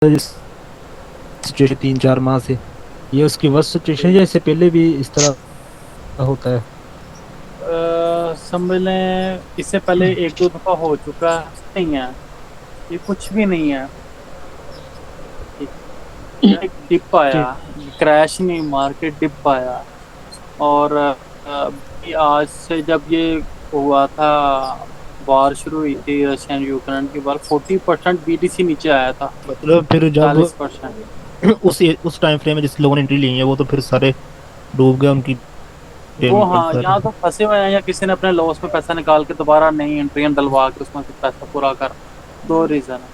Situation 3-4 माह से ये उसकी वर्स्ट सिचुएशन है या इससे पहले भी इस तरह होता है? समझ लें इससे पहले एक दो दफा हो चुका नहीं है। ये कुछ भी नहीं है। एक, एक डिप आया। ठीक। क्रैश नहीं, मार्केट डिप आया। और अभी आज से जब ये हुआ था, वार शुरू हुई थी रशियन यूक्रेन की बार, 40% बीटीसी नीचे आया था। मतलब फिर जब 40%। उस टाइम फ्रेम में जिस लोगों ने एंट्री ली है वो तो फिर सारे डूब गए उनकी वो पेमेंट हाँ, सारे। यहाँ तो फंसे हुए हैं या किसी ने अपने लॉस में पैसा निकाल के दोबारा नई एंट्रियां डलवा के उसमें से पैसा पूरा कर। दो रीजन है।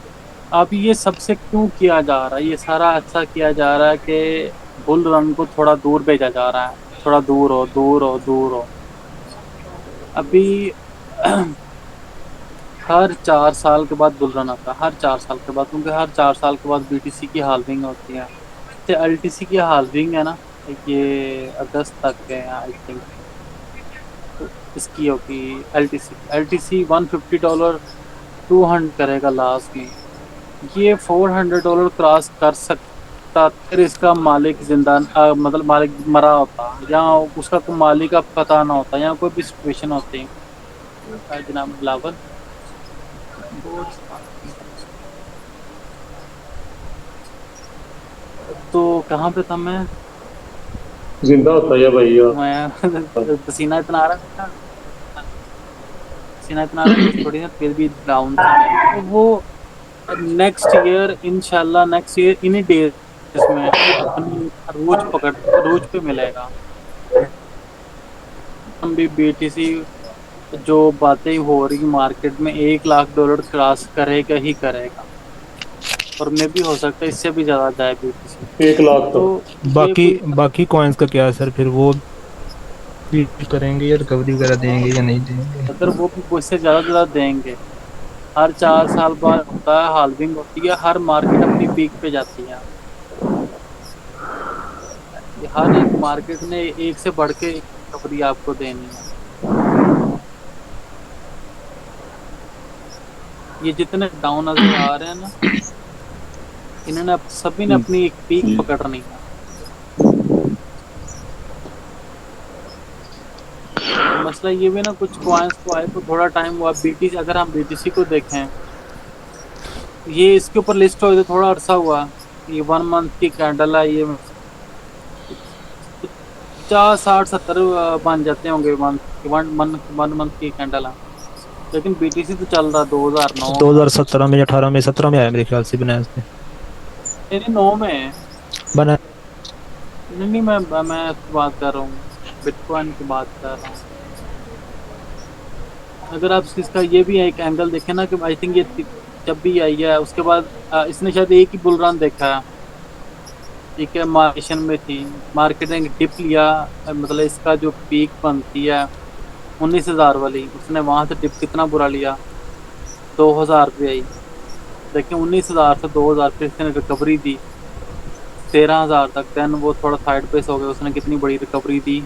अब ये सबसे क्यों किया जा रहा है, ये सारा ऐसा किया जा रहा है कि बुल रन को थोड़ा दूर भेजा जा रहा है। थोड़ा दूर हो, दूर हो, दूर हो। अभी हर 4 साल के बाद बुल रन आता है, हर 4 साल के बाद, क्योंकि हर 4 साल के बाद बीटीसी की हाल्विंग होती है। तो एलटीसी की हाल्विंग है ना, ये अगस्त तक है आई थिंक। तो इसकी होगी एलटीसी। एलटीसी $150 200 करेगा लास्ट में। ये $400 क्रॉस कर सकता, फिर इसका मालिक जिंदा मतलब मालिक मरा होता, या उसका कोई मालिक का पता ना होता, या कोई भी सिचुएशन होती। जनाब बिलावल, तो कहाँ पे था मैं? जिंदा होता है भैया। मैं पसीना इतना आ रहा था, पसीना इतना आ रहा था, नींद थोड़ी ना फिर भी डाउन थी। तो वो नेक्स्ट ईयर, इंशाल्लाह नेक्स्ट ईयर इन्हीं डेज में अपनी अरूज पकड़, अरूज पे मिलेगा। हम भी बीटीसी, जो बातें हो रही मार्केट में, $1 लाख क्रॉस करेगा ही करेगा। और मे भी हो सकता है इससे भी ज्यादा जाए बीटीसी। 1 लाख तो तक। ये बाकी कोई, बाकी कॉइन्स का क्या है सर, फिर वो भी करेंगे या रिकवरी वगैरह देंगे या नहीं देंगे? अगर वो भी इससे ज्यादा देंगे। हर 4 साल बाद होता है, हाल्विंग होती है, हर मार्केट अपनी पीक पे जाती है। ये हर एक मार्केट ने एक से बढ़ के एक रिकवरी आपको देनी है। ये जितने डाउन नजर आ रहे हैं ना, इन्होंने सभी ने अपनी एक पीक पकड़नी है। और मसला ये भी ना, कुछ कॉइन्स को आए तो थोड़ा टाइम हुआ। बीटीसी, अगर हम बीटीसी को देखें, ये इसके ऊपर लिस्ट हुए तो थोड़ा अरसा हुआ। ये 1 मंथ की कैंडल है, ये 50, 60, 70 बन जाते होंगे मंथ। वन मंथ की कैंडल है। लेकिन बीटीसी तो चल रहा 2009 में। 2017 में या 18 में 17 में आया मेरे ख्याल से बनाया उसने। मेरी 9 में है। बना। नहीं नहीं, मैं इसकी बात कर रहा हूँ, बिटकॉइन की बात कर रहा हूँ। अगर आप इसका ये भी एक एंगल देखें ना, कि आई थिंक ये जब भी आई है उसके बाद इसने शायद एक ही बुल रन देखा है। ठीक है, मार्केशन में थी, मार्केट ने डिप लिया। मतलब इसका जो पीक बनती है 19,000 वाली, उसने वहां से डिप कितना बुरा लिया, 2,000 पे आई। लेकिन 19,000 से 2,000, फिर इसने रिकवरी दी 13,000 तक। देन वो थोड़ा साइड बेस हो गया, उसने कितनी बड़ी रिकवरी दी।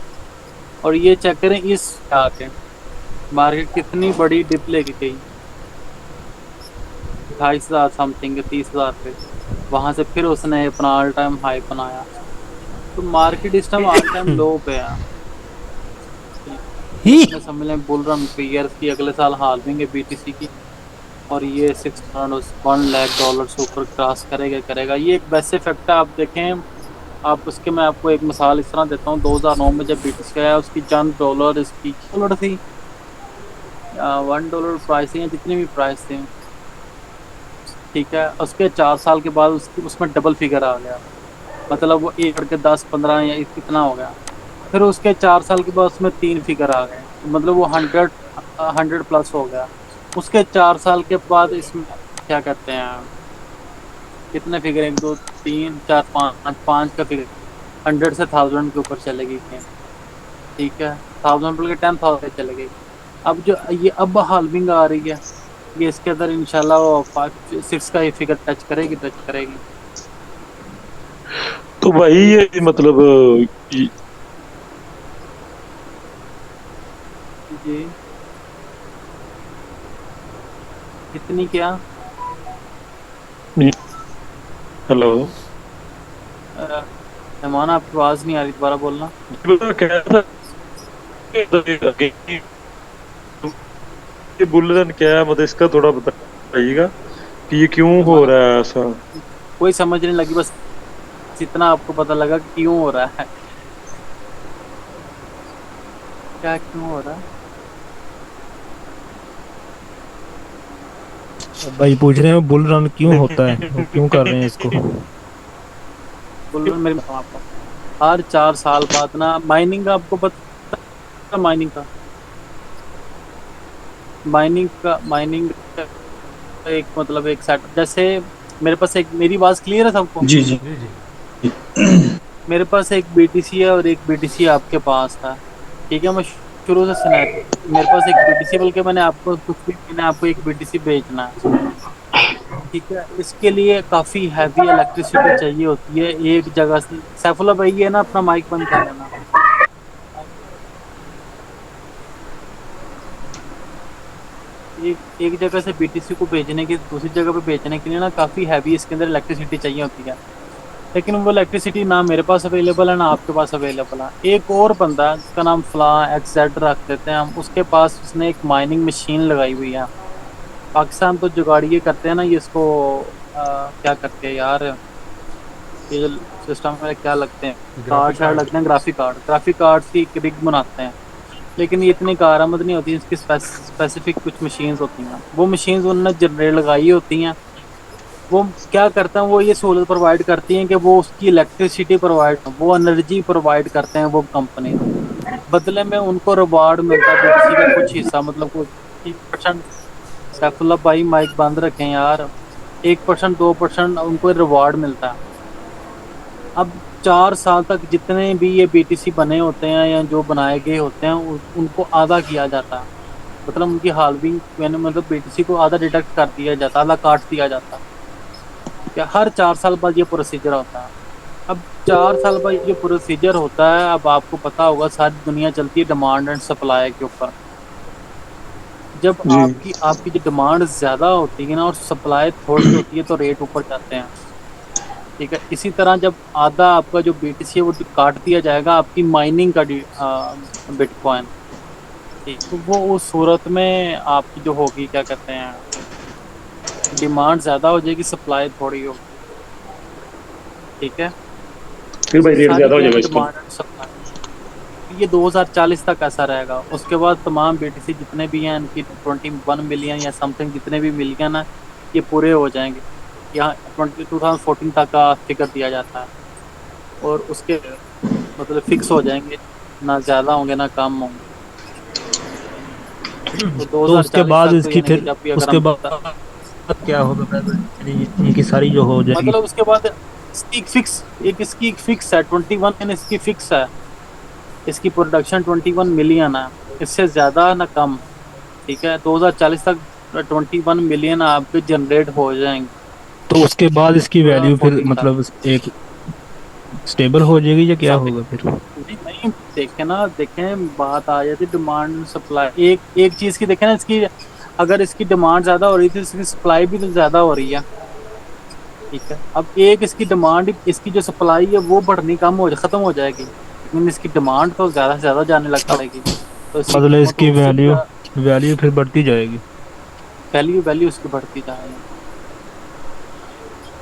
और ये चेक करें इस आके मार्केट कितनी बड़ी डिप लेके गई, 28,000 समथिंग, 30,000 पे। वहां से फिर उसने अपना ऑल टाइम हाई बनाया। तो मार्केट इस टाइम ऑल टाइम लो पे है। ही। इसने समझ लें बुल रन पे ईयर्स की, अगले साल हाल्विंग है बीटीसी की। और ये 1 लाख डॉलर से ऊपर क्रॉस करेगा करेगा। ये एक वैसे फैक्ट है, आप देखें। आप उसके, मैं आपको एक मिसाल इस तरह देता हूँ। 2009 में जब बीटीसी आया, उसकी चंद डॉलर, इसकी डॉलर थी, $1 प्राइस थी, या जितनी भी प्राइस थी। ठीक है, उसके 4 साल के बाद उसकी उसमें डबल फिगर आ गया। मतलब वो एक बढ़ के 10, 15 या इतना हो गया। फिर उसके 4 साल के बाद उसमें 3 फिगर आ गए, तो मतलब वो 100 प्लस हो गया। उसके 4 साल के बाद इसमें क्या कहते हैं, कितने फिगर, 1, 2, 3, 4, 5, 5 का फिगर, 100 से 1000 के ऊपर चलेगी गेम। ठीक है, 1000 बल्कि 10,000 चलेगी। अब जो ये अब हाल्विंग आ रही है, ये इसके अंदर इंशाल्लाह वो 5, 6 का ही फिगर टच करेगी, टच करेगी। तो भाई ये मतलब जी। कितनी क्या? हेलो। मेहमान आपकी आवाज़ नहीं आ रही, दोबारा बोलना। बता क्या था कि ये बुल्लन क्या है, मतलब इसका थोड़ा बताइएगा कि ये क्यों हो मेहमान रहा है ऐसा। कोई समझ नहीं लगी, बस इतना आपको पता लगा कि क्यों हो रहा है। क्या क्यों हो रहा है? अब भाई पूछ रहे हैं बुल रन क्यों होता है और क्यों कर रहे हैं इसको। बोल रहा मेरे आपको हर 4 साल बाद ना माइनिंग का, आपको पता है माइनिंग का? माइनिंग का एक मतलब एक सेट, जैसे मेरे पास एक, मेरी आवाज़ क्लियर है सबको? जी जी। जी जी। मेरे पास एक बीटीसी है और एक बीटीसी आपके पास है। ठीक है, मैं शुरू से सुना, मेरे पास एक बीटीसी, बल्कि मैंने आपको कुछ भी, मैंने आपको एक बीटीसी बेचना है। ठीक है, इसके लिए काफी हैवी इलेक्ट्रिसिटी चाहिए होती है एक जगह से। सैफुल्ला भाई ये ना अपना माइक बंद कर लेना। एक एक जगह से बीटीसी को भेजने के दूसरी जगह पे भेजने के लिए ना काफी हैवी इसके अंदर इलेक्ट्रिसिटी चाहिए होती है। लेकिन वो इलेक्ट्रिसिटी ना मेरे पास अवेलेबल है ना आपके पास अवेलेबल है। एक और बंदा है जिसका नाम फला XZ रख देते हैं हम, उसके पास उसने एक माइनिंग मशीन लगाई हुई है। पाकिस्तान तो जुगाड़िये करते हैं ना, ये इसको क्या करते हैं यार, ये जो सिस्टम में क्या लगते हैं, कार्ड शार्ड लगते हैं, ग्राफिक कार्ड की एक रिग बनाते हैं। लेकिन ये इतनी कारआमद नहीं होती, इसकी स्पेसिफिक कुछ मशीन्स होती हैं, वो मशीन्स उन्होंने जनरेट लगाई होती हैं। वो क्या करते हैं, वो ये सहूलत प्रोवाइड करती हैं कि वो उसकी इलेक्ट्रिसिटी प्रोवाइड, वो एनर्जी प्रोवाइड करते हैं वो कंपनी। बदले में उनको रिवार्ड मिलता है बीटीसी का कुछ हिस्सा, मतलब कुछ 1%। सैफुल्ला भाई माइक बंद रखें यार। 1% 2% उनको रिवार्ड मिलता है। अब 4 साल तक जितने भी ये बीटीसी बने होते हैं या जो बनाए गए होते हैं उनको आधा किया जाता है। मतलब उनकी हाल्विंग, मैंने मतलब बीटीसी को आधा डिडक्ट कर दिया जाता, आधा काट दिया जाता। क्या हर 4 साल बाद ये प्रोसीजर होता है। अब 4 साल बाद ये प्रोसीजर होता है। अब आपको पता होगा सारी दुनिया चलती है डिमांड एंड सप्लाई के ऊपर। जब जी। आपकी आपकी जो डिमांड ज़्यादा होती है ना और सप्लाई थोड़ी होती है तो रेट ऊपर जाते हैं। ठीक है, इसी तरह जब आधा आपका जो बीटीसी है वो काट दिया जाएगा आपकी माइनिंग का बिटकॉइन। ठीक, तो वो उस सूरत में आपकी जो होगी क्या कहते हैं, डिमांड ज़्यादा हो जाएगी, सप्लाई थोड़ी होगी। ठीक है, फिर भाई रेट सारी ज्यादा हो गेम जाएगा इसका। Demand and supply. ये 2040 तक ऐसा रहेगा। उसके बाद तमाम बीटीसी जितने भी हैं इनकी 21 मिलियन या समथिंग जितने भी मिलियन है, ये पूरे हो जाएंगे। यहाँ 2014 तक का फिगर दिया जाता है और उसके मतलब फिक्स हो जाएंगे, ना ज़्यादा होंगे ना कम होंगे। तो तो उसके 2040 बाद तक तो इसकी यानी कि फिर जब भी अगर उसके हम, बाद क्या होगा फिर? यानी इनकी सारी जो हो जाएगी। मतलब उसके बाद इसकी एक फिक्स है 21, इसकी फिक्स है। इसकी प्रोडक्शन 21 मिलियन है, इससे ज़्यादा ना कम। ठीक है, 2040 तक 21 मिलियन आपके जनरेट हो जाएंगे। तो उसके बाद इसकी वैल्यू फिर 2014 तक मतलब एक स्टेबल हो जाएगी या क्या सब होगा फिर? नहीं नहीं, देखें ना, देखें बात आ जाती डिमांड सप्लाई। एक एक चीज़ की देखें ना, इसकी अगर इसकी डिमांड ज़्यादा हो रही थी, इसकी सप्लाई भी तो ज़्यादा हो रही है। ठीक है, अब एक इसकी डिमांड, इसकी जो सप्लाई है वो बढ़नी कम हो ख़त्म हो जाएगी, लेकिन इसकी डिमांड तो ज़्यादा से ज़्यादा जाने लग पड़ेगी, तो इसकी मतलब कीमत तो इसकी उससे भी वैल्यू वैल्यू फिर बढ़ती जाएगी। वैल्यू वैल्यू उसकी बढ़ती जाएगी।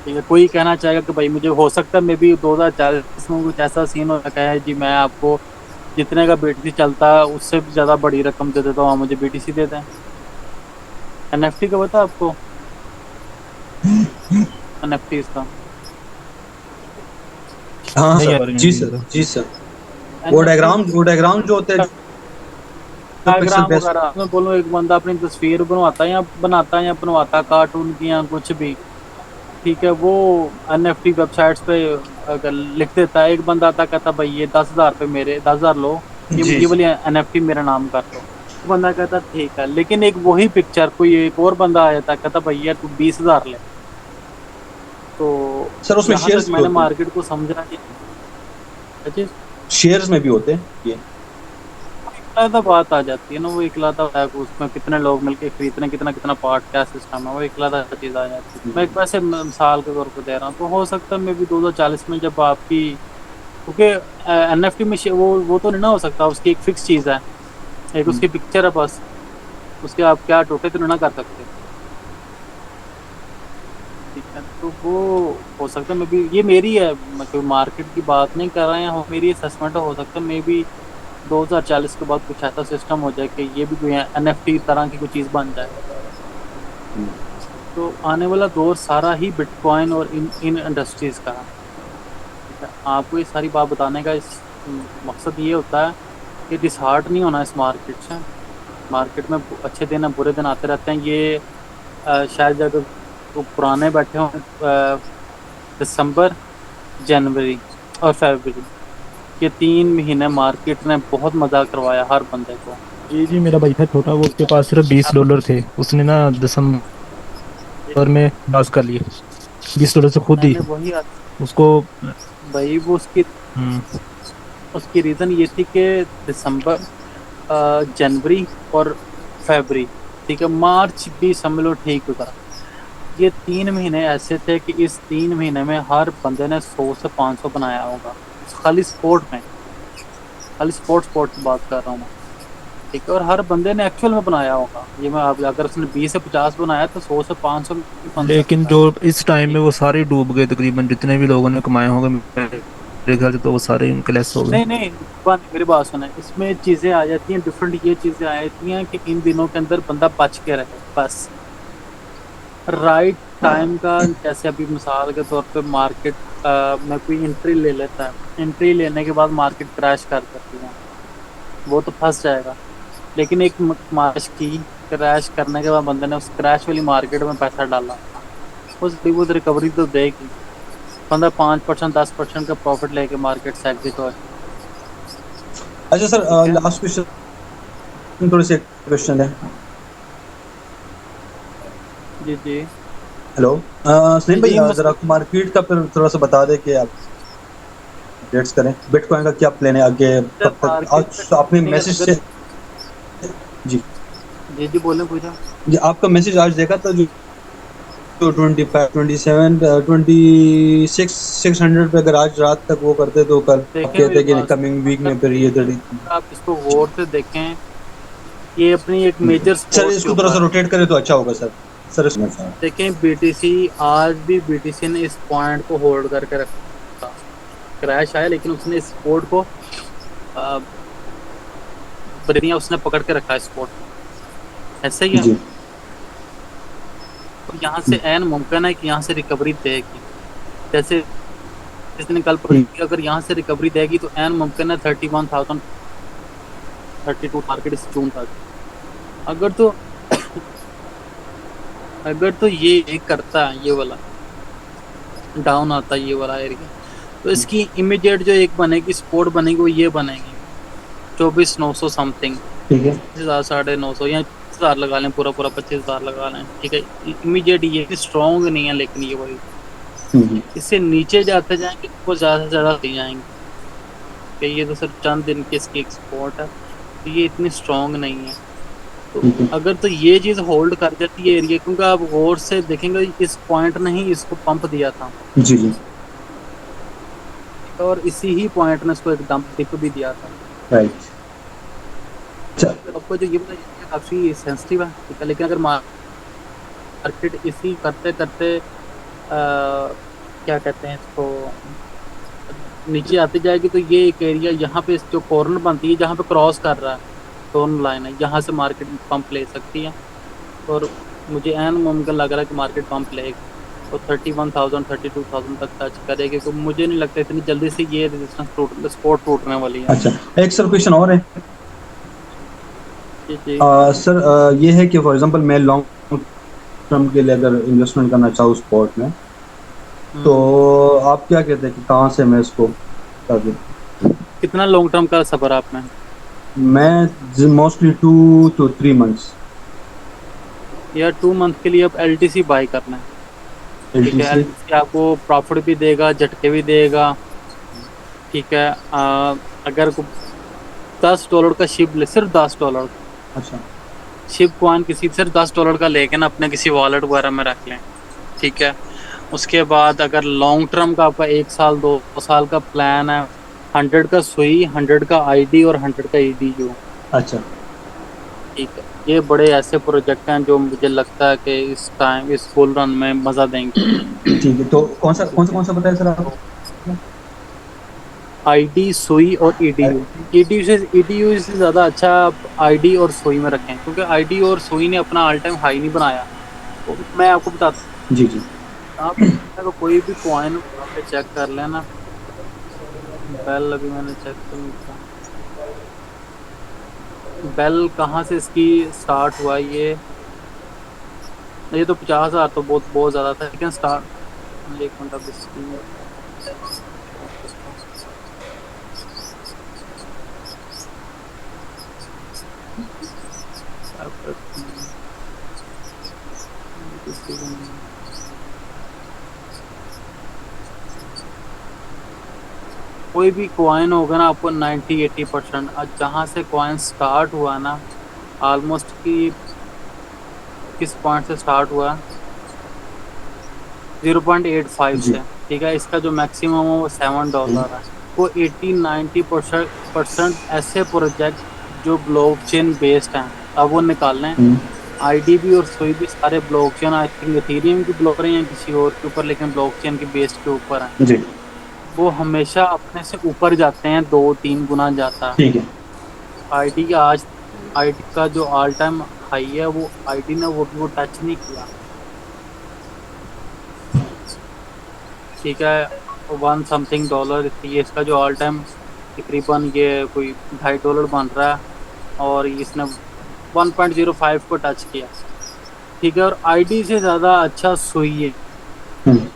ठीक है, कोई कहना चाहेगा कि भाई मुझे हो सकता है मे बी 2040 में कुछ ऐसा सीन हो रखा है जी, मैं आपको जितने का बीटीसी चलता है उससे भी ज़्यादा बड़ी रकम दे देता हूँ, आप मुझे बीटीसी दे दें। एनएफटी का पता है आपको? एनएफटी का हाँ नहीं सर, यार जी नहीं सर, पता। जी सर। एनएफटी वो डायग्राम जो होते हैं, जो पिक्सल डायग्राम बेस्ड। वगैरह मैं बोलूँ, एक बंदा अपनी तस्वीर बनवाता है या बनवाता कार्टून की या कुछ भी। ठीक है, वो एनएफटी वेबसाइट्स पे अगर लिख देता है, एक बंदा आता कहता भाई ये 10,000 पे, मेरे 10,000 लो, जी ये जी। वाली एनएफटी मेरा नाम कर दो। वो बंदा कहता ठीक है, लेकिन एक वही पिक्चर कोई एक और बंदा आ जाता कहता भाई यार तू 20,000 ले। तो सर उसमें जहाँ तक शेयर्स भी मैंने होते हैं। मार्केट को समझा, ये अच्छा, शेयर्स में भी होते हैं ये। इकलौता बात आ जाती है ना, वो इकलौता है, उसमें कितने लोग मिलके खरीदने, कितना कितना पार्ट, क्या सिस्टम है, वो इकलौता चीज़ आ जाती है। मैं एक वैसे मिसाल के तौर पर दे रहा हूँ, तो हो सकता है मे भी 2040 में जब आपकी, क्योंकि एनएफटी में वो तो नहीं ना हो सकता, उसकी एक फिक्स चीज़ है, एक उसकी पिक्चर है बस, उसके आप क्या टोटे तो नहीं ना कर सकते। ठीक है, तो वो हो सकता है मे बी, ये मेरी है, मैं कोई मार्केट की बात नहीं कर रहे हैं, मेरी असेसमेंट हो सकता है मे बी 2040 के बाद कुछ ऐसा सिस्टम हो जाए कि ये भी कोई एनएफटी तरह की कोई चीज़ बन जाए। तो आने वाला दौर सारा ही बिटकॉइन और इन इंडस्ट्रीज़ का है। ठीक है, आपको ये सारी बात बताने का इस मकसद ये होता है कि डिसहार्ट नहीं होना इस मार्केट से। मार्केट में अच्छे दिन बुरे दिन आते रहते हैं। ये शायद अगर वो पुराने बैठे हों, दिसंबर, जनवरी और फरवरी, ये 3 महीने मार्केट ने बहुत मजा करवाया हर बंदे को। जी जी, मेरा भाई था छोटा, वो उसके पास सिर्फ $20 थे, उसने ना दिसंबर में पास कर लिए $20 से खुद ही मैंने वही उसको। भाई वो उसकी हम्म। उसकी रीज़न ये थी कि दिसंबर, जनवरी और फरवरी, ठीक है, मार्च भी समझ लो ठीक गुजरा। ये 3 महीने ऐसे थे कि इस 3 महीने में हर बंदे ने 100 से 500 बनाया होगा, खाली स्पोर्ट में, खाली स्पोर्ट की बात कर रहा हूँ मैं। ठीक है, और हर बंदे ने एक्चुअल में बनाया होगा। ये मैं आप, अगर उसने 20 से 50 बनाया तो 100 से 500 भी बन लेकिन सकता है। जो इस टाइम में ठीक वो है, सारे डूब गए, तकरीबन जितने भी लोगों ने कमाए होंगे मेरे ख्याल से, तो वो सारे उनके लेस हो गए। नहीं नहीं, मेरी बात सुने, इसमें चीज़ें आ जाती हैं डिफरेंट, ये चीज़ें आ जाती हैं कि इन दिनों के अंदर बंदा बच के रहे बस, राइट टाइम का। जैसे अभी मिसाल के तौर पे मार्केट में कोई एंट्री ले लेता है, एंट्री लेने के बाद मार्केट क्रैश कर देती है, वो तो फंस जाएगा। लेकिन एक मार्च की क्रैश करने के बाद बंदे ने उस क्रैश वाली मार्केट में पैसा डाला, उस बहुत रिकवरी तो देगी। 5%, 10% का प्रॉफिट लेके मार्केट से एग्जिट हो। अच्छा सर, ठीक है, लास्ट क्वेश्चन, थोड़ी सी क्वेश्चन है। जी जी हेलो जी सलीम भाई, जी, जरा मार्केट का फिर थोड़ा सा बता दें कि आप अपडेट्स करें, बिटकॉइन का क्या प्लान है आगे, कब तक? मार्केट आज आपने में मैसेज अगर, से, जी जी जी बोले, पूछा। जी, आपका मैसेज आज देखा था, जो 25, 27, 600 पे अगर आज रात तक वो करते तो कल आप देखें कहते मेरी कि बात, कमिंग वीक में फिर ये अगर 30। आप इसको गौर से देखें, ये अपनी एक मेजर सर सपोर्ट के इसको थोड़ा सा ऊपर है। रोटेट करें तो अच्छा होगा सर। सर इसमें देखें बीटीसी, आज भी बीटीसी ने इस पॉइंट को होल्ड करके रखा, क्रैश आया लेकिन उसने इस सपोर्ट को, बनिया उसने पकड़ के रखा है सपोर्ट, ऐसे ही है। जी तो यहाँ से एन मुमकिन है कि यहाँ से रिकवरी देगी, जैसे जिसने कल हम्म, अगर यहाँ से रिकवरी देगी तो एन मुमकिन है 31,000, 32 मार्केट इस जून तक। अगर तो अगर तो ये एक करता है, ये वाला डाउन आता है, ये वाला एरिया, तो इसकी इमीडिएट जो एक बनेगी सपोर्ट बनेगी, वो ये बनेगी 24,900 समथिंग, ठीक है। 25,000, 950 या 25,000 लगा लें, पूरा पूरा 25,000 लगा लें। ठीक है, इमीडिएट ये स्ट्रॉन्ग नहीं है, लेकिन ये वही, हम्म, इससे नीचे जाते जाएंगे तो ज़्यादा से ज़्यादा दे जाएंगे कि ये तो सिर्फ चंद दिन की इसकी एक्सपोर्ट है, तो ये इतनी स्ट्रॉन्ग नहीं है। तो ठीक है। अगर तो ये चीज़ होल्ड कर जाती है एरिया, क्योंकि आप गौर से देखेंगे इस पॉइंट ने ही इसको पंप दिया था, जी जी, और इसी ही पॉइंट ने इसको एकदम डिप भी दिया था। राइट। अच्छा, तो आपको जो ये बताइए काफ़ी सेंसिटिव है, ठीक है, लेकिन अगर मार्केट इसी करते करते क्या कहते हैं इसको, नीचे आती जाएगी, तो ये एक एरिया यहाँ पे जो कॉर्नर बनती है, जहाँ पे क्रॉस कर रहा है कॉर्नर लाइन है, यहाँ से मार्केट पंप ले सकती है। और मुझे एन मुमकिन लग रहा है कि मार्केट पंप लेगी तो 31,000, 32,000 तक टच करेगी। तो मुझे नहीं लगता इतनी जल्दी से ये रेजिस्टेंस सपोर्ट टूटने वाली है। अच्छा, एक सर क्वेश्चन और है। जी जी सर ये है कि फॉर एग्जांपल मैं लॉन्ग टर्म के लिए अगर इन्वेस्टमेंट करना चाहूँ स्पॉट में, तो आप क्या कहते हैं कि कहाँ से मैं इसको कर दूँ? कितना लॉन्ग टर्म का सफर आप में? मैं मोस्टली 2 to 3 months। या 2 मंथ के लिए आप एलटीसी बाई करना है। ठीक है, एलटीसी। एलटीसी आपको प्रॉफिट भी देगा, झटके भी देगा। ठीक है, अगर $10 का शिप ले, सिर्फ $10 अच्छा शिप कॉइन किसी सिर्फ $10 का लेके ना अपने किसी वॉलेट वगैरह में रख लें, ठीक है। उसके बाद अगर लॉन्ग टर्म का आपका 1 साल 2 साल का प्लान है, 100 का सुई, 100 का आईडी और 100 का ईडीयू, अच्छा ठीक है। ये बड़े ऐसे प्रोजेक्ट हैं जो मुझे लगता है कि इस टाइम इस फुल रन में मजा देंगे। ठीक है, तो कौन सा बताया सर आप? आईडी, सुई और ईडीयू। ईडीयू से ज़्यादा अच्छा आप आईडी और सुई में रखें, क्योंकि आईडी और सुई ने अपना ऑल टाइम हाई नहीं बनाया। तो मैं आपको बताता जी जी हूँ, आप अगर कोई भी कॉइन वहाँ पे चेक कर लेना। बेल अभी मैंने चेक तो नहीं किया, बेल कहाँ से इसकी स्टार्ट हुआ। ये तो 50,000 तो बहुत बहुत ज़्यादा था, लेकिन स्टार्ट, एक मिनट अब इसकी कोई भी कॉइन होगा ना, आपको 90-80% जहाँ से कॉइन स्टार्ट हुआ ना, ऑलमोस्ट कि किस पॉइंट से स्टार्ट हुआ, 0.85 जी से, ठीक है। इसका जो मैक्सिमम है वो $7 है। वो 80-90% ऐसे प्रोजेक्ट जो ब्लॉकचेन बेस्ड हैं, अब वो निकालने हैं। हम्म, आईडीबी और सोई भी सारे ब्लॉकचेन, आई थिंक इथेरियम की ब्लॉकर हैं या किसी और के ऊपर, लेकिन ब्लॉकचेन की बेस्ड के ऊपर हैं। जी वो हमेशा अपने से ऊपर जाते हैं, 2-3 गुना जाता है। ठीक है आईडी आज आईडी का जो ऑल टाइम हाई है, वो आईडी ने वो टच नहीं किया, ठीक है। $1 ये इसका जो ऑल टाइम तकरीबन ये कोई $2.5 बन रहा है, और इसने 1.05 को टच किया, ठीक है। और आईडी से ज़्यादा अच्छा सुई है, हम्म,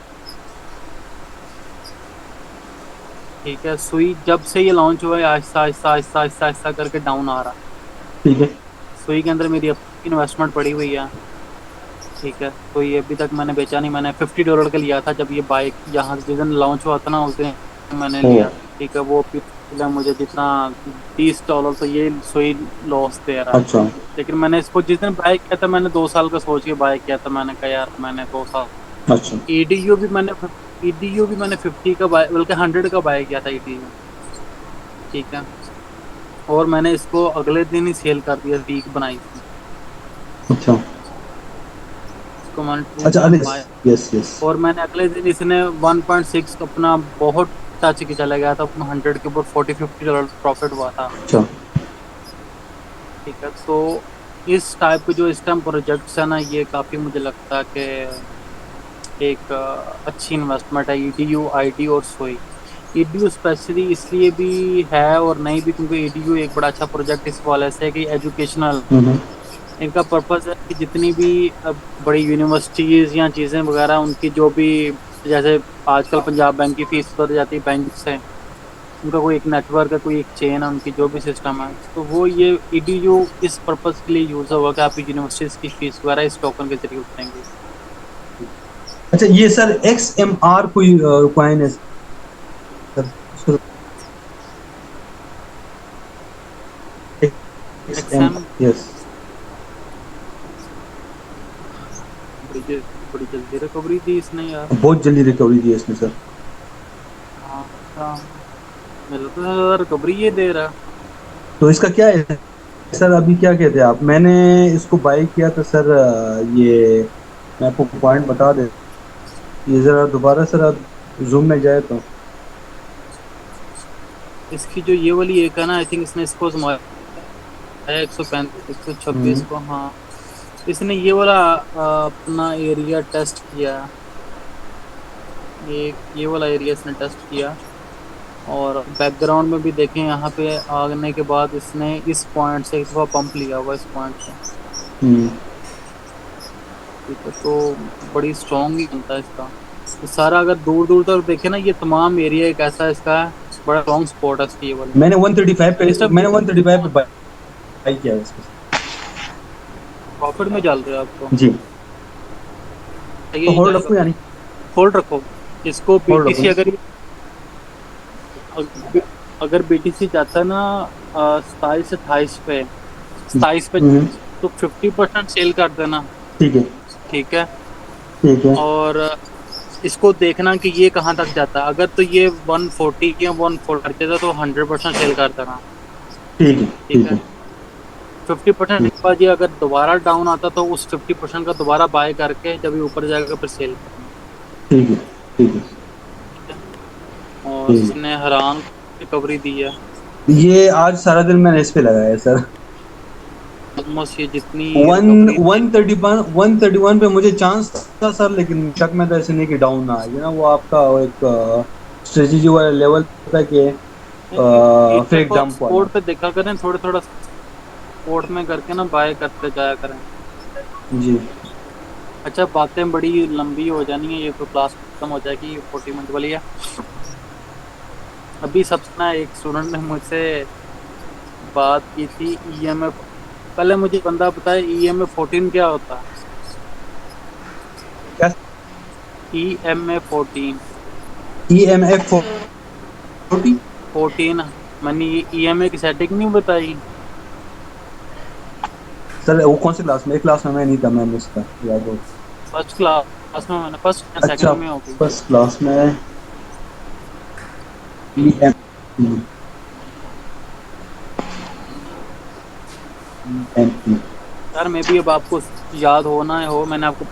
ठीक है। सुई जब से ये लॉन्च हुआ है, आहिस्ता आहिस्ता आहिस्ता आहिस्ता आहिस्ता करके डाउन आ रहा है। ठीक है सुई के अंदर मेरी अपनी इन्वेस्टमेंट पड़ी हुई है, ठीक है। तो ये अभी तक मैंने बेचा नहीं, मैंने $50 का लिया था जब ये बाइक यहाँ से जिस दिन लॉन्च हुआ था ना, उस दिन मैंने ओ लिया, ठीक है। वो पिछला मुझे जितना $30, तो ये सुई लॉस दे रहा है। अच्छा लेकिन मैंने इसको जिस दिन बाय किया था, मैंने 2 साल का सोच के बाय किया था। मैंने कहा यार मैंने 2 साल, अच्छा ईडीयू भी मैंने 50 का बाय, बल्कि 100 का बाय किया था ईडीयू, ठीक है। और मैंने इसको अगले दिन ही सेल कर दिया, पीक बनाई थी अच्छा इसको मैंने अच्छा अरे 2.5, यस यस और मैंने अगले दिन इसने 1.6 अपना बहुत टच के चला गया था, अपना 100 के ऊपर $40-50 प्रॉफिट हुआ था, अच्छा ठीक है। तो इस टाइप के जो इस टाइम प्रोजेक्ट्स है ना, ये काफ़ी मुझे लगता है कि एक अच्छी इन्वेस्टमेंट है। ईडीयू, आईडी और सोई। ईडीयू स्पेशली इसलिए भी है और नहीं भी, क्योंकि ईडीयू एक बड़ा अच्छा प्रोजेक्ट इस वाले से है कि एजुकेशनल, हम्म, इनका पर्पस है कि जितनी भी बड़ी यूनिवर्सिटीज़ या चीज़ें वगैरह, उनकी जो भी, जैसे आजकल पंजाब बैंक की फीस उतर जाती है बैंक से, उनका कोई एक नेटवर्क है, कोई एक चेन है, उनकी जो भी सिस्टम है, तो वो ये ईडीयू इस पर्पस के लिए यूज़ होगा कि आप यूनिवर्सिटीज़ की फीस वगैरह इस टोकन के जरिए उठाएंगे। अच्छा ये सर XMR कोई कॉइन है सर? XM एक्सएम यस बड़ी जल- बड़ी जल्दी रिकवरी दी इसने यार। बहुत जल्दी रिकवरी दी है इसने सर। हाँ हाँ, मेरे तो ज़्यादा रिकवरी ये दे रहा है। तो इसका क्या है सर, अभी क्या कहते हैं आप? मैंने इसको बाई किया था सर, ये मैं आपको पॉइंट बता दे, ये जरा दोबारा सर आप जूम में जाए तो। इसकी जो ये वाली एक है ना, आई थिंक इसने इसको आजमाया है 135 126 को, हाँ। इसने ये वाला अपना एरिया टेस्ट किया, ये वाला एरिया इसने टेस्ट किया। और बैकग्राउंड में भी देखें, यहाँ पे आने के बाद इसने इस पॉइंट से एक दफ़ा पंप लिया हुआ, इस पॉइंट से, हम्म, ठीक है। तो बड़ी स्ट्रॉन्ग ही बनता है इसका। तो सारा अगर दूर दूर तक देखे ना, ये तमाम एरिया एक ऐसा इसका है, बड़ा स्ट्रॉन्ग स्पॉट है इसकी ये वाली। मैंने 135 इस पे टाइप मैंने 135 पे बाई किया है इसको। प्रॉफिट में चल रहा है आपको, जी ये तो ही होल्ड जाएगा। रखूं यानी? होल्ड रखो इसको, होल्ड बीटीसी रखूं? अगर अगर BTC जाता है ना 27 से 28 पे, 27 पे, हम्म, तो 50% सेल कर देना। ठीक है, ठीक है। ठीक है, और इसको देखना कि ये कहाँ तक जाता है। अगर तो ये 140 या 140 कर देता तो 100% सेल कर देना। ठीक है, ठीक ठीक है। है, 50% के बाद ये अगर दोबारा डाउन आता तो उस 50% का दोबारा बाय करके जब ये ऊपर जाएगा फिर सेल करना। ठीक है, ठीक है, ठीक है। और ठीक इसने हैरान रिकवरी दी है। है। ये आज सारा दिन मैंने इस पे लगाया है सर। ऑलमोस्ट ये जितनी वन रिकवरी थी। 131 पे मुझे चांस था सर, लेकिन शक में तो ऐसे नहीं कि डाउन ना आए ना, वो आपका वो एक स्ट्रेटेजी वाला लेवल था कि ये फेक देखो आप डंप वाला। स्पोर्ट पे देखा करें, थोड़ा थोड़ा स्पोर्ट में करके ना बाय करते जाया करें। जी। अच्छा, बातें बड़ी लंबी हो जानी है, ये तो क्लास खत्म हो जाएगी, ये 40 मिनट वाली है। अभी सबसे ना एक स्टूडेंट ने मुझसे बात की थी EMF। पहले मुझे बंदा बताए EMF 14 क्या होता है। क्या? EMF 14। EMF 40? 14। मैंने ये EMA की सेटिंग नहीं बताई। सर वो कौन सी क्लास में? एक क्लास में मैं नहीं था, मैं मिस था, याद हो। फर्स्ट क्लास में मैंने, फर्स्ट या अच्छा, सेकंड में हो गई। फर्स्ट क्लास में। EM EME। यार मे भी अब आपको याद हो ना हो, मैंने आपको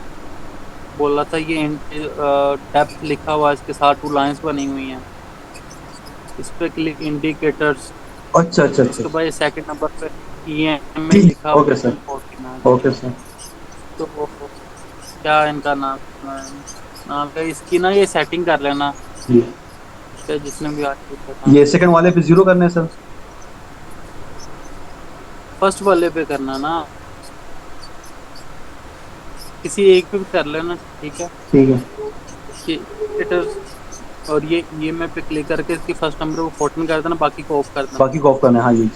बोला था ये डेप्थ लिखा हुआ है, इसके साथ 2 लाइंस बनी हुई हैं। इस पे क्लिक इंडिकेटर्स। अच्छा, अच्छा, अच्छा, उसके बाद ये सेकंड नंबर पे EMA ठीक। लिखा ओके सर, 14 है। Okay sir. तो क्या इनका नाम है? नाम है इसकी ना, ये सेटिंग कर लेना। जी। तो जिसने भी आज पूछा था। ये सेकंड वाले पे जीरो करने हैं सर? फर्स्ट वाले पे करना ना, किसी एक पे भी कर लेना। ठीक है। ठीक है। ये इंडिकेटर्स और ये EMA पे क्लिक करके इसकी फर्स्ट नंबर को 14 कर देना, बाकी को ऑफ कर देना। बाकी को ऑफ करना है, हाँ ये।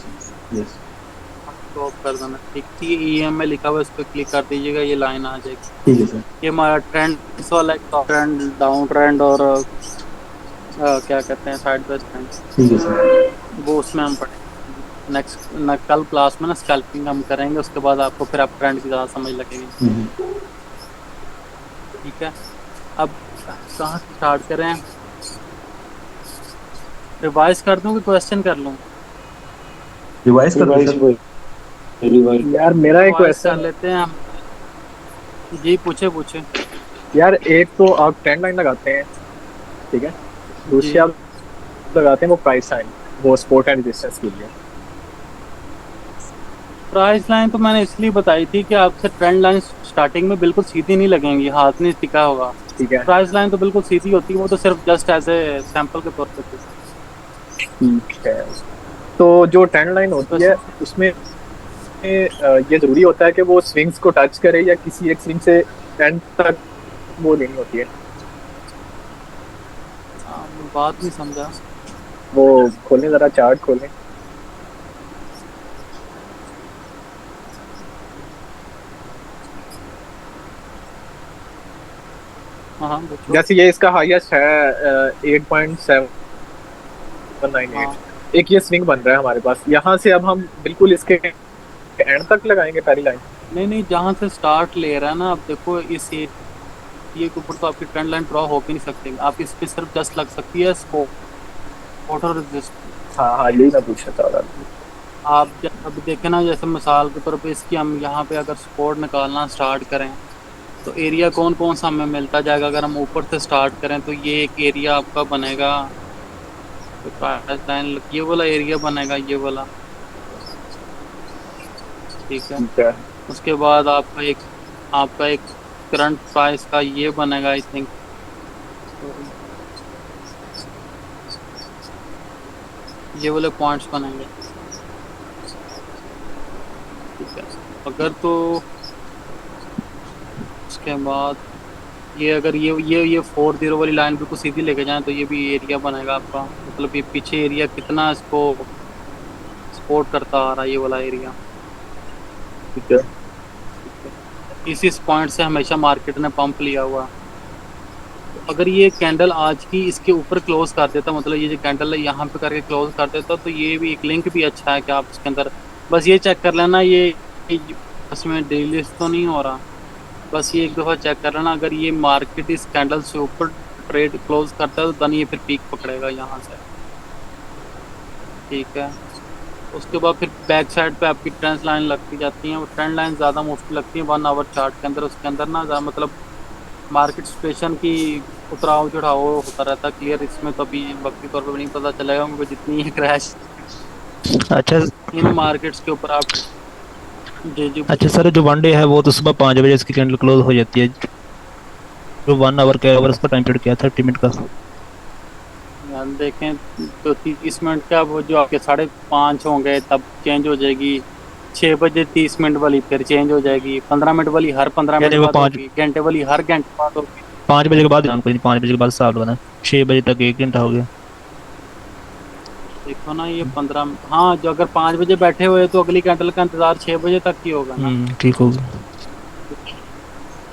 यस। तो ऑफ कर देना। ठीक है, ये EMA लिखा हुआ है, इस पे क्लिक कर दीजिएगा, ये लाइन आ जाएगी। ठीक है सर। ये हमारा ट्रेंड वाला टॉप ट्रेंड, डाउन ट्रेंड और क्या कहते हैं साइड बाय ट्रेंड, ठीक है सर। वो उसमें हम पढ़ेंगे। नेक्स्ट कल क्लास में ना स्कैल्पिंग हम करेंगे, उसके बाद आपको फिर आप ट्रेंड की ज़्यादा समझ लगेगी। ठीक है। अब कहाँ से स्टार्ट करें? रिवाइज कर दूं कि क्वेश्चन कर लूं? रिवाइज कर दो सर। यार मेरा एक रिवाइज कर क्वेश्चन। लेते हैं हम। जी पूछे पूछे। यार एक तो आप ट्रेंड लाइन लगाते हैं, ठीक है, जी। दूसरी आप लगाते हैं वो प्राइस लाइन, वो सपोर्ट एंड रेजिस्टेंस के लिए। प्राइस लाइन तो मैंने इसलिए बताई थी कि आपसे ट्रेंड लाइन स्टार्टिंग में बिल्कुल सीधी नहीं लगेंगी, हाथ नहीं टिका होगा। ठीक है, प्राइस लाइन तो बिल्कुल सीधी होती है, वो तो सिर्फ जस्ट एज ए सैंपल के तौर पे थी। ठीक है। तो जो ट्रेंड लाइन होती है उसमें ये जरूरी होता है कि वो स्विंग्स को टच करे या किसी एक स्विंग से एंड तक वो लेनी होती है? मैं बात नहीं समझा। वो खोलें जरा, चार्ट खोलें। हाँ हाँ पूछो। जैसे ये इसका हाईएस्ट है 8.798। हाँ एक ये स्विंग बन रहा है हमारे पास, यहाँ से अब हम बिल्कुल इसके एंड तक लगाएंगे पहली लाइन। नहीं नहीं, जहाँ से स्टार्ट ले रहा है ना, अब देखो इस एरिया के ऊपर तो आपकी ट्रेंड लाइन ड्रॉ हो भी नहीं सकती, आप इस पे सिर्फ जस्ट लग सकती है सपोर्ट और रेजिस्ट। हाँ हाँ, यही मैं पूछना चाह रहा था। आप अभी देखें ना, जैसे मिसाल के तौर पे इसकी हम यहाँ पे अगर सपोर्ट निकालना स्टार्ट करें तो एरिया कौन कौन सा हमें मिलता जाएगा। अगर हम ऊपर से स्टार्ट करें तो ये एक एरिया आपका बनेगा, तो प्राइस लाइन ये वाला एरिया बनेगा, ये वाला। ठीक है। ठीक है, उसके बाद आपका एक करंट प्राइस का ये बनेगा, आई थिंक ये वाले पॉइंट्स बनेंगे। ठीक है। अगर तो उसके बाद ये अगर ये 40 वाली लाइन बिल्कुल सीधी लेके जाएं तो ये भी एरिया बनेगा आपका, मतलब ये पीछे एरिया कितना इसको सपोर्ट करता आ रहा है, ये वाला एरिया। ठीक है। इसी पॉइंट से हमेशा मार्केट ने पंप लिया हुआ। अगर ये कैंडल आज की इसके ऊपर क्लोज कर देता, मतलब ये जो कैंडल है यहाँ पे करके क्लोज कर देता, तो ये भी एक लिंक भी अच्छा है कि आप इसके अंदर बस ये चेक कर लेना ये इसमें डिलीट तो नहीं हो रहा, बस ये एक दफ़ा चेक कर लेना। अगर ये मार्केट इस कैंडल से ऊपर ट्रेड क्लोज करता है तो देन ये फिर पीक पकड़ेगा यहाँ से, ठीक है। उसके बाद फिर बैक साइड पे आपकी ट्रेंड लाइन लगती जाती हैं, वो ट्रेंड लाइन ज़्यादा मुश्किल लगती है 1 आवर चार्ट के अंदर। उसके अंदर ना ज़्यादा मतलब मार्केट सिचुएशन की उतराव चढ़ाव होता रहता है क्लियर, इसमें तो अभी वक्ती तौर पर नहीं पता चलेगा क्योंकि जितनी है क्रैश अच्छा इन मार्केट्स के ऊपर आप जी जी अच्छा सर, जो 1 डे है वो तो सुबह 5 बजे इसकी कैंडल क्लोज हो जाती है। जो 1 आवर का ओवर उसका टाइम पीरियड क्या है 30 मिनट का? यार देखें तो 30 मिनट का वो जो आपके 5:30 होंगे तब चेंज हो जाएगी, 6 बजे 30 मिनट वाली फिर चेंज हो जाएगी, 15 मिनट वाली हर 15 मिनट यानी वो बाद पाँच होगी, घंटे वाली हर घंटे बाद होगी। 5 बजे के बाद ध्यान, कोई नहीं, 5 बजे के बाद साफ लगाना, 6 बजे तक 1 घंटा हो गया। देखो ना ये 15, हाँ जो अगर 5 बजे बैठे हुए तो अगली कैंडल का इंतजार 6 बजे तक ही होगा ना। ठीक होगा।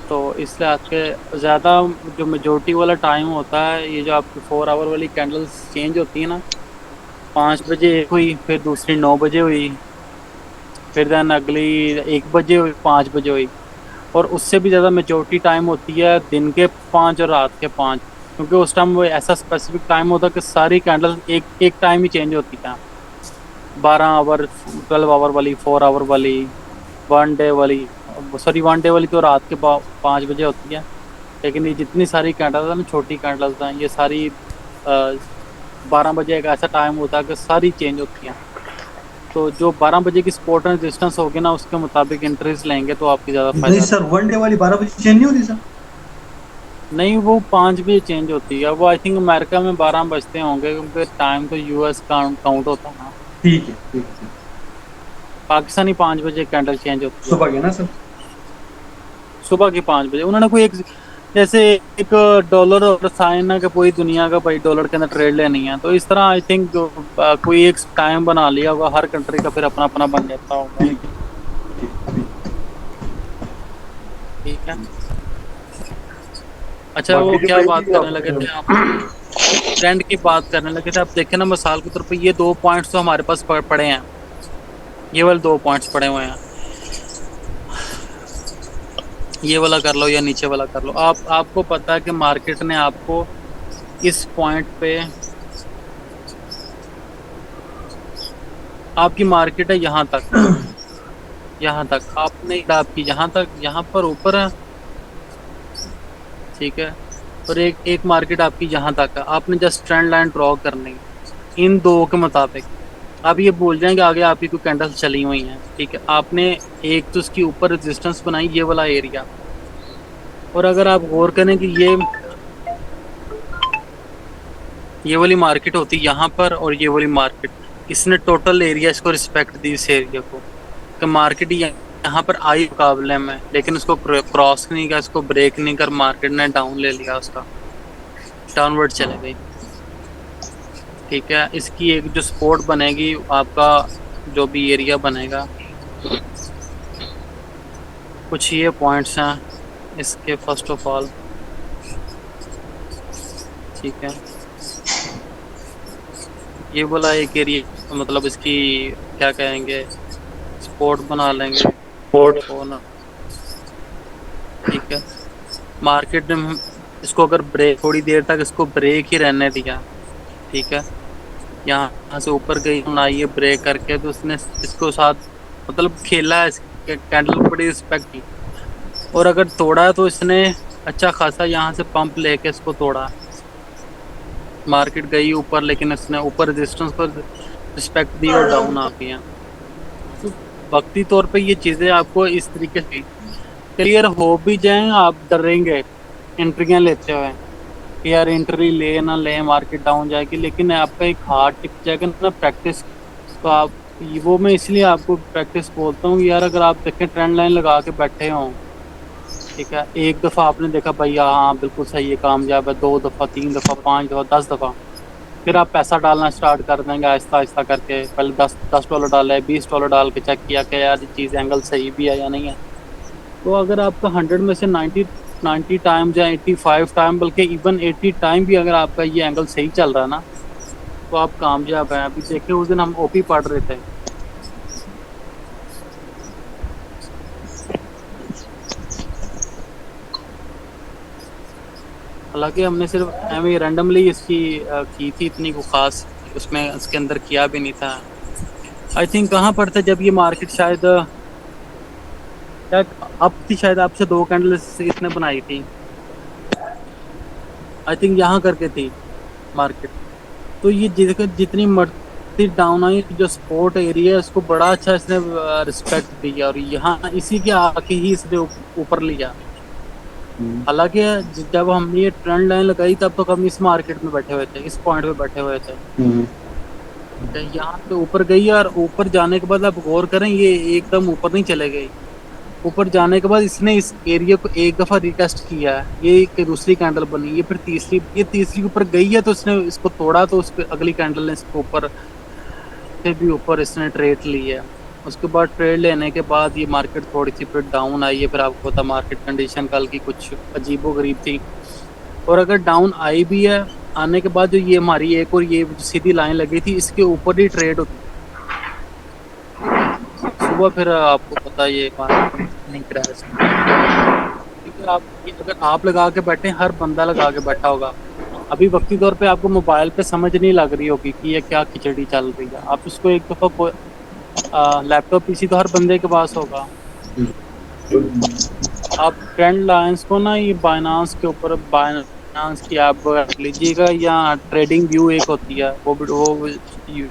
तो इसलिए आपके ज़्यादा जो मेजोरिटी वाला टाइम होता है, ये जो आपकी 4 आवर वाली कैंडल्स चेंज होती है ना, 5 बजे एक हुई, फिर दूसरी 9 बजे हुई, फिर देन अगली 1 बजे हुई, 5 बजे हुई, और उससे भी ज़्यादा मेजोरिटी टाइम होती है दिन के 5 और रात के 5, क्योंकि उस टाइम वो ऐसा स्पेसिफिक टाइम होता है कि सारी कैंडल्स एक टाइम ही चेंज होती हैं। 12 आवर, 12 आवर वाली, 4 आवर वाली, 1 डे वाली, सॉरी 1 डे वाली तो रात के 5 बजे होती है, लेकिन ये जितनी सारी कैंडल्स हैं ना, छोटी कैंडल्स हैं, ये सारी 12 बजे एक ऐसा टाइम होता है कि सारी चेंज होती हैं। तो जो 12 बजे की सपोर्ट एंड रेजिस्टेंस होगी ना, उसके मुताबिक एंट्रीज लेंगे तो आपकी ज़्यादा नहीं फायदा। सर, 1 डे वाली 12 बजे चेंज नहीं होती सर? नहीं, वो 5 बजे चेंज होती है, वो आई थिंक अमेरिका में 12 बजते होंगे क्योंकि टाइम तो यूएस काउंट होता है ना। ठीक है, ठीक है। पाकिस्तानी 5 बजे कैंडल चेंज होती है, सुबह के ना सर? सुबह के 5 बजे। उन्होंने कोई एक जैसे एक डॉलर और साइन है कि पूरी दुनिया का भाई डॉलर के अंदर ट्रेड लेनी है, तो इस तरह आई थिंक कोई एक टाइम बना लिया होगा, हर कंट्री का फिर अपना अपना बन जाता होगा, ठीक है। ठीक है। अच्छा वो क्या बात करने लगे थे आप, ट्रेंड की बात करने लगे थे आप, देखे ना मिसाल के तौर पे ये 2 पॉइंट्स तो हमारे पास पड़े हैं, ये वाले 2 पॉइंट्स पड़े हुए हैं, ये वाला कर लो या नीचे वाला कर लो। आपको पता है कि मार्केट ने आपको इस पॉइंट पे, आपकी मार्केट है यहाँ तक, यहाँ तक आपने आपकी यहाँ तक, यहाँ पर ऊपर है, ठीक है, और एक मार्केट आपकी यहाँ तक है, आपने जस्ट ट्रेंड लाइन ड्रॉ करनी है इन दो के मुताबिक। आप ये बोल जाएंगे आगे आपकी कोई कैंडल्स चली हुई हैं, ठीक है, आपने एक तो उसकी ऊपर रेजिस्टेंस बनाई, ये वाला एरिया, और अगर आप गौर करें कि ये वाली मार्केट होती यहाँ पर और ये वाली मार्केट, इसने टोटल एरिया इसको रिस्पेक्ट दी इस एरिया को, कि मार्केट यहाँ पर आई मुकाबले में, लेकिन उसको क्रॉस नहीं किया, इसको ब्रेक नहीं कर, मार्केट ने डाउन ले लिया, उसका डाउनवर्ड चले गई, ठीक है। इसकी एक जो सपोर्ट बनेगी, आपका जो भी एरिया बनेगा, कुछ ये पॉइंट्स हैं इसके, फर्स्ट ऑफ ऑल, ठीक है, ये बोला एक एरिया, मतलब इसकी क्या कहेंगे, सपोर्ट बना लेंगे, ना, ठीक है। मार्केट ने इसको अगर ब्रेक, थोड़ी देर तक इसको ब्रेक ही रहने दिया, ठीक है, यहाँ से ऊपर गई ना, ये ब्रेक करके, तो उसने इसको साथ मतलब खेला है, कैंडल को बड़ी रिस्पेक्ट की, और अगर तोड़ा है तो इसने अच्छा खासा यहाँ से पंप लेके इसको तोड़ा, मार्केट गई ऊपर, लेकिन इसने ऊपर रेजिस्टेंस पर रिस्पेक्ट दी और डाउन आ गया। तो वक्ती तौर पे ये चीज़ें आपको इस तरीके से क्लियर हो भी जाएं, आप डरेंगे एंट्रियाँ लेते हुए कि यार एंट्री ले ना ले, मार्केट डाउन जाएगी, लेकिन आपका एक हार्ट टिक जाएगा ना प्रैक्टिस, तो आप वो, मैं इसलिए आपको प्रैक्टिस बोलता हूँ यार, अगर आप देखें ट्रेंड लाइन लगा के बैठे हों, ठीक है, एक दफ़ा आपने देखा भैया हाँ बिल्कुल सही है, कामयाब है, 2 दफ़ा 3 दफ़ा 5 दफ़ा 10 दफ़ा, फिर आप पैसा डालना स्टार्ट कर देंगे आहिस्ता आहिस्ता करके, पहले $10 डाले, $20 डाल के चेक किया कि यार ये चीज़ एंगल सही भी है या नहीं है। तो अगर आपका 100 में से 90 90 टाइम या 85 टाइम, बल्कि इवन 80 टाइम भी अगर आपका ये एंगल सही चल रहा है ना, तो आप कामयाब हैं। अभी देखिए उस दिन हम ओपी पढ़ रहे थे, हालांकि हमने सिर्फ एम रैंडमली इसकी की थी, इतनी को खास उसमें इसके अंदर किया भी नहीं था। आई थिंक कहाँ पर था जब ये मार्केट, शायद क्या अब थी, शायद आपसे 2 कैंडल इसने बनाई थी, आई थिंक यहाँ करके थी मार्केट। तो ये जितनी मर्ती डाउन आई, जो सपोर्ट एरिया है उसको बड़ा अच्छा इसने रिस्पेक्ट दिया, और यहाँ इसी के आके ही इसने ऊपर लिया। हालांकि जब हमने ये ट्रेंड लाइन लगाई तब तो हम इस मार्केट में बैठे हुए थे, इस पॉइंट पे बैठे हुए थे। यहाँ पे ऊपर गई, और ऊपर जाने के बाद आप गौर करें ये एकदम ऊपर नहीं चले गई। ऊपर जाने के बाद इसने इस एरिया को एक दफ़ा रिटेस्ट किया है, ये एक दूसरी कैंडल बनी, ये फिर तीसरी ऊपर गई है, तो इसने इसको तोड़ा, तो उस पर अगली कैंडल ने इसको ऊपर से भी ऊपर इसने ट्रेड ली है। उसके बाद ट्रेड लेने के बाद ये मार्केट थोड़ी सी फिर डाउन आई है। फिर आपको पता मार्केट कंडीशन कल की कुछ अजीबोगरीब थी, और अगर डाउन आई भी है, आने के बाद जो ये हमारी एक और ये सीधी लाइन लगी थी, इसके ऊपर ही ट्रेड होती सुबह। फिर आपको पता ये मार्केट नहीं क्रैश, क्योंकि आप अगर आप लगा के बैठे, हर बंदा लगा के बैठा होगा। अभी वक्ती तौर पे आपको मोबाइल पे समझ नहीं लग रही होगी कि ये क्या खिचड़ी चल रही है। आप उसको एक दफ़ा लैपटॉप पीसी तो हर बंदे के पास होगा। आप ट्रेंड लाइंस को ना, ये बाइनांस के ऊपर, बाइनांस की ऐप रख लीजिएगा, या ट्रेडिंग व्यू एक होती है, वो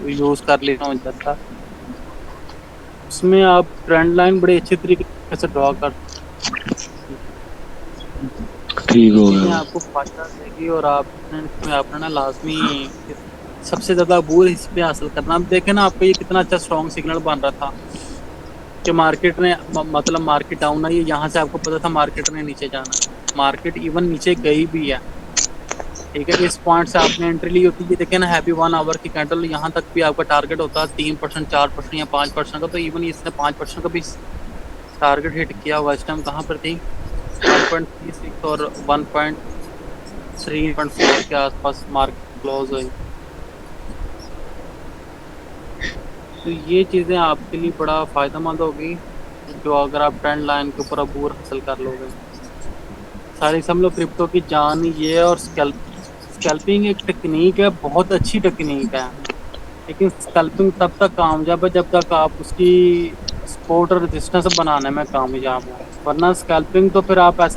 यूज़ कर लेना हो जाता। उसमें आप ट्रेंड लाइन बड़े अच्छे तरीके से ड्रॉ कर, ठीक हो गया, आपको फायदा देगी। और आपने ना लाजमी सबसे ज़्यादा अबूर इस पे हासिल करना। अब देखें ना आपको ये कितना अच्छा स्ट्रॉन्ग सिग्नल बन रहा था कि मार्केट ने, मतलब मार्केट डाउन आई, यहाँ से आपको पता था मार्केट ने नीचे जाना, मार्केट इवन नीचे गई भी है, ठीक है। इस पॉइंट से आपने एंट्री ली होती है, देखें ना हैप्पी 1 आवर की कैंडल, यहाँ तक भी आपका टारगेट होता है 3%, 4% या 5% का, तो इवन इसने 5% का भी टारगेट हिट किया हुआ। इस टाइम कहाँ पर थी, 1.36 और 1.3.4 के आसपास मार्केट क्लोज हुई। तो ये चीज़ें आपके लिए बड़ा फ़ायदेमंद होगी, जो अगर आप ट्रेंड लाइन के ऊपर अबूर हासिल कर लोगे। सारी समझ क्रिप्टो की जान ये है। और स्कैल्पिंग एक टेक्निक है, बहुत अच्छी टेक्निक है, लेकिन स्कैल्पिंग तब तक कामयाब है जब तक आप उसकी सपोर्ट और रेजिस्टेंस बनाने में कामयाब हो, वरना स्कैल्पिंग तो फिर आप ऐसा